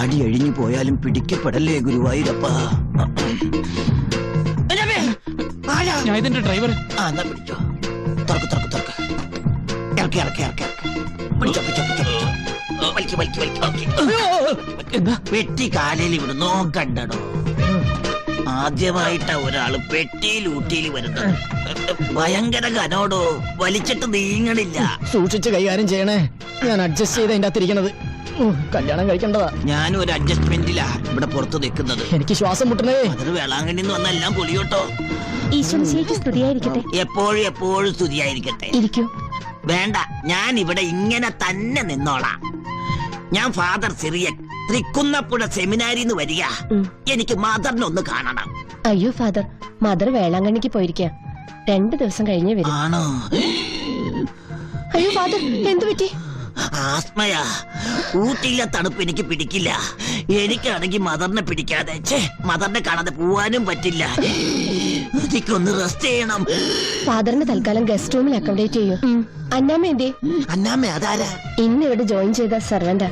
താടി അഴിഞ്ഞു പോയാലും പിടിക്കപ്പെടല്ലേ ഗുരുവായൂരപ്പ. ഞാൻ ഇതിന്റെ ഡ്രൈവർ. എന്നാ പിടിച്ചോ. തുറക്ക് തുറക്ക് തുറക്ക്. ഇറക്കി ഇറക്കി ഇറക്കി ഇറക്കി. പിടിച്ചോ പിടിച്ചോ പിടിച്ചോ. വലിക്ക് വലിക്ക് വലിക്ക്. എന്താ പെട്ടി കാലയിൽ ഇവിടുന്നോ കണ്ടടോ. ആദ്യമായിട്ടാ ഒരാള് പെട്ടിയിൽ ഊട്ടിയിൽ വരുന്നത്. ഭയങ്കര കനോടോ, വലിച്ചിട്ട് നീങ്ങണില്ല. സൂക്ഷിച്ച് കൈകാര്യം ചെയ്യണേ. ഞാൻ അഡ്ജസ്റ്റ് ചെയ്ത് അതിന്റെ അകത്തിരിക്കണത്. കല്യാണം കഴിക്കേണ്ടതാ. ഞാനും ഒരു അഡ്ജസ്റ്റ്മെന്റിലാ ഇവിടെ പുറത്ത് നിൽക്കുന്നത്. എനിക്ക് ശ്വാസം മുട്ടണേ. അതൊരു വേളാങ്കണ്ണി വന്ന എല്ലാം പൊളിയോട്ടോ. ഈശ്വരശേക്ക് സ്തുതിയായിരിക്കട്ടെ. എപ്പോഴും എപ്പോഴും സ്തുതിയായിരിക്കട്ടെ. ഇരിക്കൂ. വേണ്ട, ഞാൻ ഇവിടെ ഇങ്ങനെ തന്നെ നിന്നോളാം. ഞാൻ ഫാദർ സിറിയൻ, തൃക്കുന്നപ്പുഴ സെമിനാരിന്ന് വരിക. എനിക്ക് മദറിനെ ഒന്ന് കാണണം. അയ്യോ ഫാദർ, മദർ വേളാങ്കണ്ണിക്ക് പോയിരിക്കുക. 2 ദിവസം കഴിഞ്ഞേ വരും. ആണോ? അയ്യോ ഫാദർ, എന്തു പറ്റി? ആസ്മയാ. ഊട്ടിയിലെ തണുപ്പ് എനിക്ക് പിടിക്കില്ല. എനിക്കാണെങ്കിൽ മദറിനെ പിടിക്കാതെ, മദറിനെ കാണാതെ പോവാനും പറ്റില്ല. എനിക്കൊന്ന് റെസ്റ്റ് ചെയ്യണം. ഫാദറിന് തൽക്കാലം ഗസ്റ്റ് റൂമിൽ അക്കോമഡേറ്റ് ചെയ്യൂ. അന്നാമ്മ എന്തേ? അന്നാമ്മ അതാരാ? ഇന്ന് ഇവിടെ ജോയിൻ ചെയ്ത സെർവന്റാ.